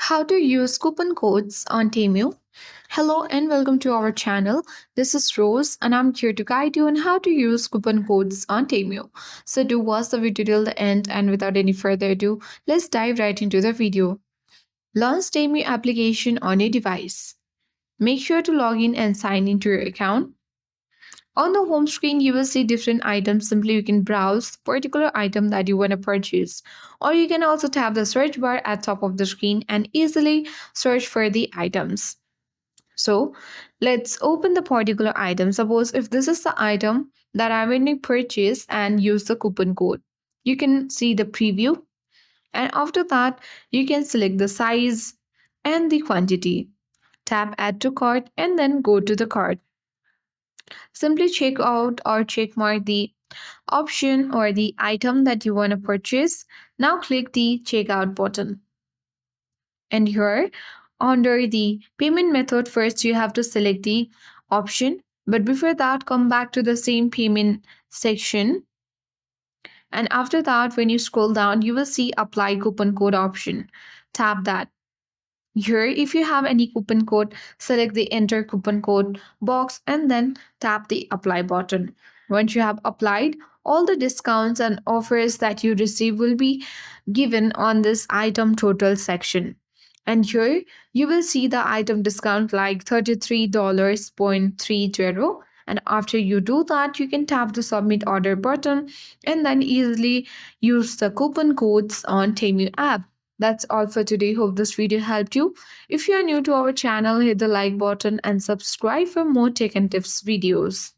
How to use coupon codes on Temu. Hello and welcome to our channel. This is Rose and I'm here to guide you on how to use coupon codes on Temu. So do watch the video till the end, and without any further ado, let's dive right into the video. Launch Temu application on your device. Make sure to log in and sign into your account. On the home screen, you will see different items. Simply, you can browse the particular item that you want to purchase. Or you can also tap the search bar at top of the screen and easily search for the items. So let's open the particular item. Suppose if this is the item that I want to purchase and use the coupon code. You can see the preview, and after that, you can select the size and the quantity. Tap add to cart and then go to the cart. Simply check out or check mark the option or the item that you want to purchase. Now click the checkout button. And here under the payment method, first you have to select the option. But before that, come back to the same payment section. And after that, when you scroll down, you will see apply coupon code option. Tap that. Here, if you have any coupon code, select the enter coupon code box and then tap the apply button. Once you have applied, all the discounts and offers that you receive will be given on this item total section. And here you will see the item discount like $33.30. And after you do that, you can tap the submit order button and then easily use the coupon codes on Temu app. That's all for today. Hope this video helped you. If you are new to our channel, hit the like button and subscribe for more tech and tips videos.